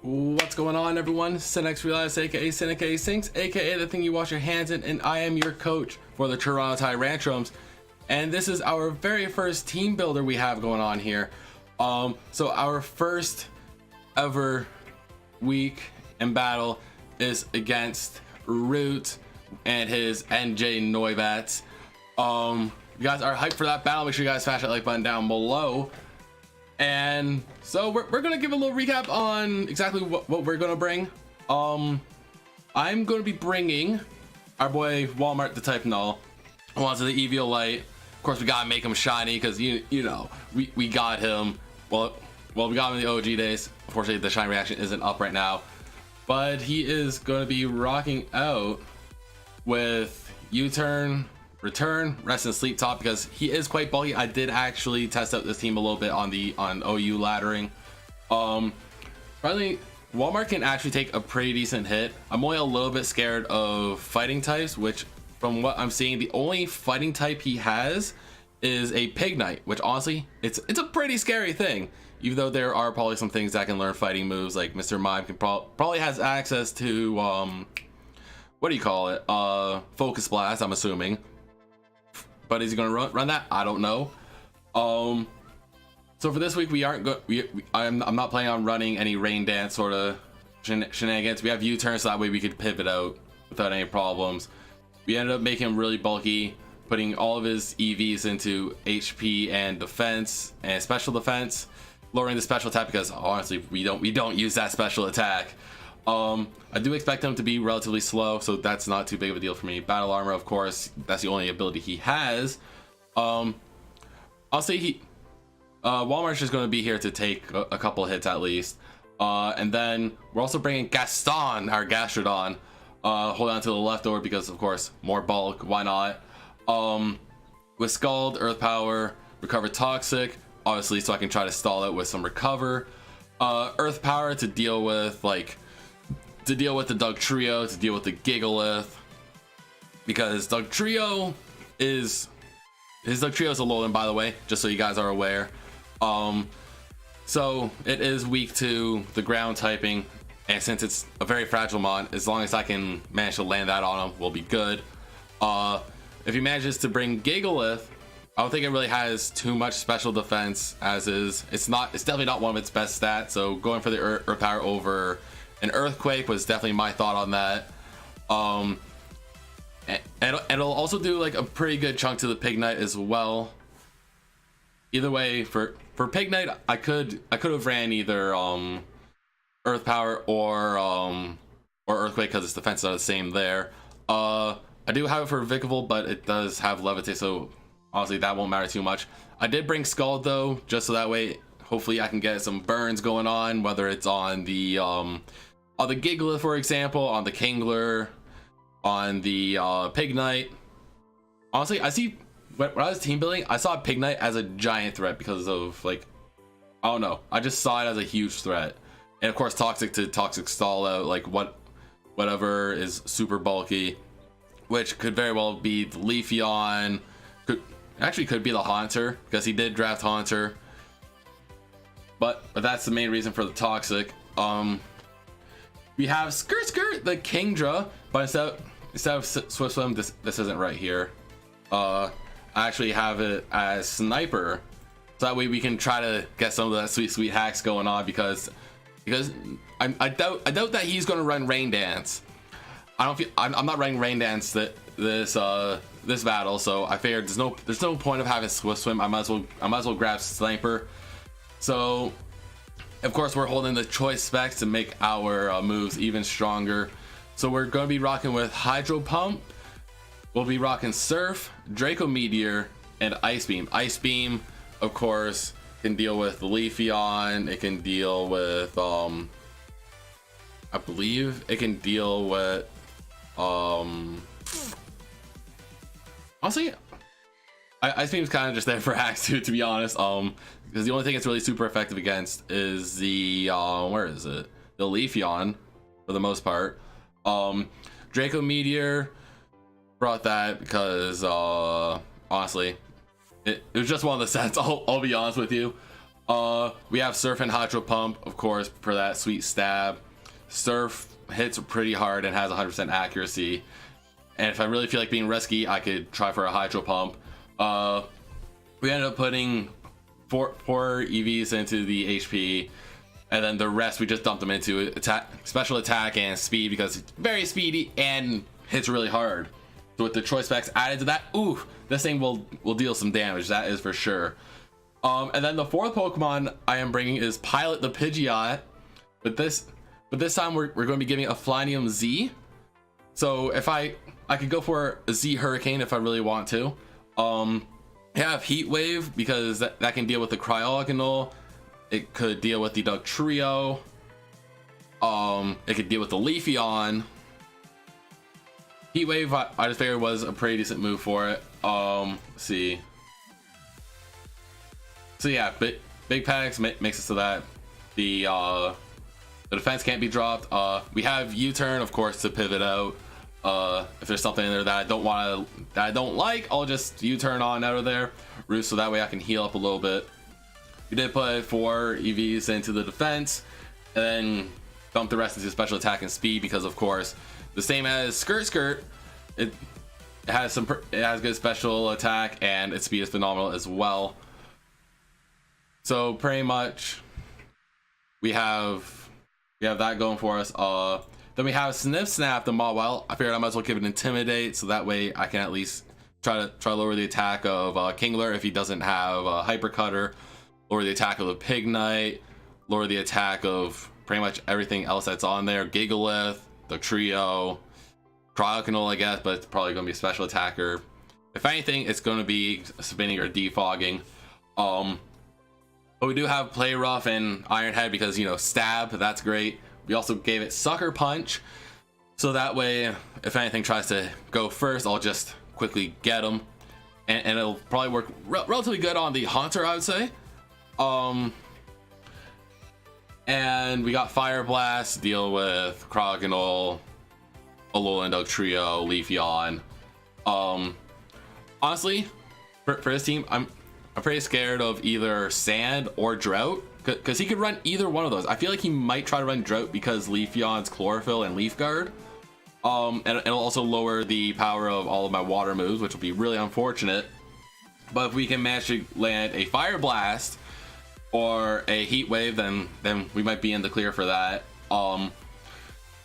What's going on, everyone? SiNxRealize, aka SiNx, aka the thing you wash your hands in, and I am your coach for the Toronto Tyrantrums. And this is our very first team builder we have going on here. So our first ever week in battle is against Root and his NJ Brobats. You guys are hyped for that battle. Make sure you guys smash that like button down below. And so we're gonna give a little recap on exactly what we're gonna bring. I'm gonna be bringing our boy Walmart the Type Null onto the EVO Light. Of course, we gotta make him shiny because you know we got him. Well, we got him in the OG days. Unfortunately, the shiny reaction isn't up right now, but he is gonna be rocking out with U-turn, return, rest and sleep top because he is quite bulky. I did actually test out this team a little bit on OU laddering. Finally, Walmart can actually take a pretty decent hit. I'm only a little bit scared of fighting types, which from what I'm seeing, the only fighting type he has is a Pig Knight, which honestly, it's a pretty scary thing. Even though there are probably some things that can learn fighting moves, like Mr. Mime can probably has access to what do you call it? Focus Blast, I'm assuming. But is he gonna run that? I don't know. So for this week, we aren't I'm not planning on running any rain dance sort of shenanigans. We have U-turn, so that way we could pivot out without any problems. We ended up making him really bulky, putting all of his EVs into HP and defense and special defense, lowering the special attack because honestly we don't use that special attack. I do expect him to be relatively slow, so that's not too big of a deal for me. Battle armor, of course, that's the only ability he has. I'll say Walmart's just going to be here to take a couple hits at least. And then we're also bringing Gaston, our Gastrodon. Hold on to the leftover because, of course, more bulk. Why not? With Scald, Earth Power, Recover Toxic, obviously, so I can try to stall it with some Recover. Earth Power to deal with the Dugtrio, to deal with the Gigalith, because Dugtrio is a Alolan, by the way, just so you guys are aware. So it is weak to the ground typing, and since it's a very fragile mon, as long as I can manage to land that on him, we'll be good. If he manages to bring Gigalith, I don't think it really has too much special defense as is. It's definitely not one of its best stats, so going for the Earth Power over an Earthquake was definitely my thought on that. And it'll also do like a pretty good chunk to the Pig Knight as well. Either way, for Pig Knight, I could have ran either Earth Power or Earthquake because its defense are the same there. I do have it for Vikavolt, but it does have Levitate, so honestly that won't matter too much. I did bring Scald though, just so that way hopefully I can get some burns going on, whether it's on the Gigalith, for example, on the Kingler, on the Pig Knight. Honestly, I see when I was team building, I saw Pig Knight as a giant threat because of I don't know, I just saw it as a huge threat. And of course, Toxic to Toxic stall out whatever is super bulky, which could very well be the Leafeon, could be the Haunter because he did draft Haunter. But that's the main reason for the Toxic. We have Skirt, the Kingdra, but instead of Swift Swim, this isn't right here. I actually have it as Sniper, so that way we can try to get some of that sweet hacks going on because I doubt that he's going to run Rain Dance. I'm not running Rain Dance this battle, so I figured there's no point of having Swift Swim. I might as well grab Sniper. So of course we're holding the choice specs to make our moves even stronger. So we're going to be rocking with Hydro Pump. We'll be rocking Surf, Draco Meteor, and Ice Beam. Ice Beam, of course, can deal with the Leafeon. It can deal with I believe it can deal with honestly, Ice Beam's kind of just there for hacks too, to be honest. Because the only thing it's really super effective against is the where is it? The Leafeon, for the most part. Draco Meteor brought that because honestly, it was just one of the sets. I'll be honest with you. We have Surf and Hydro Pump, of course, for that sweet stab. Surf hits pretty hard and has 100% accuracy. And if I really feel like being risky, I could try for a Hydro Pump. We ended up putting four EVs into the HP, and then the rest we just dumped them into attack, special attack, and speed, because it's very speedy and hits really hard. So with the choice specs added to that, ooh, this thing will deal some damage, that is for sure. And then the fourth Pokemon I am bringing is Pilot the Pidgeot, but this time we're going to be giving a Flynium Z. So if I could go for a Z Hurricane if I really want to. Have Heat Wave, because that can deal with the Cryogonal. It could deal with the Dugtrio. It could deal with the Leafeon. Heat Wave, I just figured was a pretty decent move for it. Let's see. So yeah, big packs makes it so that the defense can't be dropped. We have U-turn, of course, to pivot out. If there's something in there that I don't like, I'll just U-turn on out of there, Roost, so that way I can heal up a little bit. We did put 4 EVs into the defense, and then dump the rest into special attack and speed, because of course, the same as Skirt, it has good special attack, and its speed is phenomenal as well. So pretty much we have that going for us. Then we have Sniff Snap the Mawile. I figured I might as well give it Intimidate, so that way I can at least try to lower the attack of Kingler if he doesn't have Hyper Cutter, lower the attack of the Pignite, lower the attack of pretty much everything else that's on there. Gigalith, the Trio, Cryogonal, I guess, but it's probably going to be a special attacker. If anything, it's going to be spinning or defogging. But we do have Play Rough and Iron Head because, you know, stab, that's great. We also gave it Sucker Punch, so that way if anything tries to go first, I'll just quickly get them, and it'll probably work relatively good on the Haunter, I would say. And we got Fire Blast to deal with Cryogonal, Alolan Dugtrio, Leafeon. Honestly, for this team, I'm pretty scared of either Sand or Drought, because he could run either one of those. I feel like he might try to run Drought because Leafeon's Chlorophyll and Leaf Guard. And it'll also lower the power of all of my water moves, which will be really unfortunate. But if we can manage to land a Fire Blast or a Heat Wave, then we might be in the clear for that. And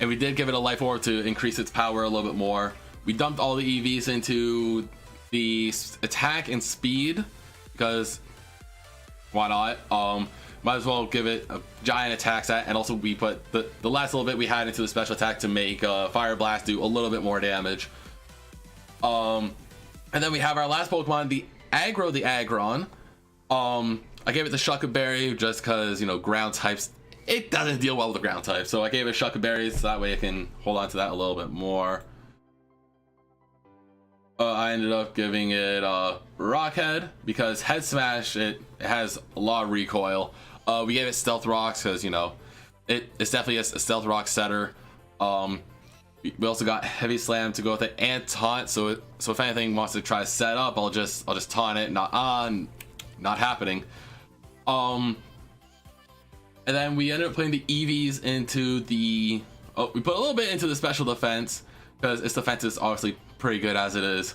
we did give it a Life Orb to increase its power a little bit more. We dumped all the EVs into the attack and speed, because why not? Might as well give it a giant attack set, and also we put the last little bit we had into the special attack to make Fire Blast do a little bit more damage. And then we have our last Pokemon, the Aggron. I gave it the Shuca Berry just because, you know, ground types, it doesn't deal well with the ground type, so I gave it Shuca Berries so that way I can hold on to that a little bit more. I ended up giving it Rockhead because Head Smash, it has a lot of recoil. We gave it Stealth Rocks because, you know, it's definitely a Stealth Rock setter. We also got Heavy Slam to go with it, and Taunt, so if anything wants to try to set up, I'll just taunt it. Not happening. And then we ended up putting the EVs into the we put a little bit into the special defense because its defense is obviously pretty good as it is.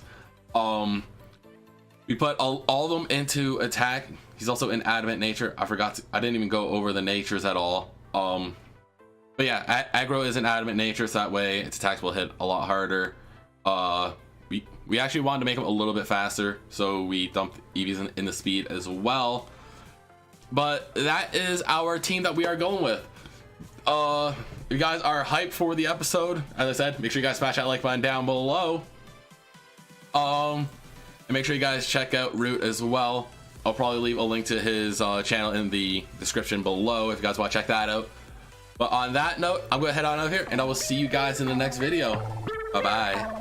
We put all of them into attack. He's also in Adamant Nature. I didn't even go over the natures at all. But yeah, Aggro is an Adamant Nature, so that way its attacks will hit a lot harder. We actually wanted to make him a little bit faster, so we dumped EVs in the speed as well. But that is our team that we are going with. If you guys are hyped for the episode, as I said, make sure you guys smash that like button down below. And make sure you guys check out Root as well. I'll probably leave a link to his channel in the description below if you guys want to check that out. But on that note, I'm going to head on out of here, and I will see you guys in the next video. Bye-bye.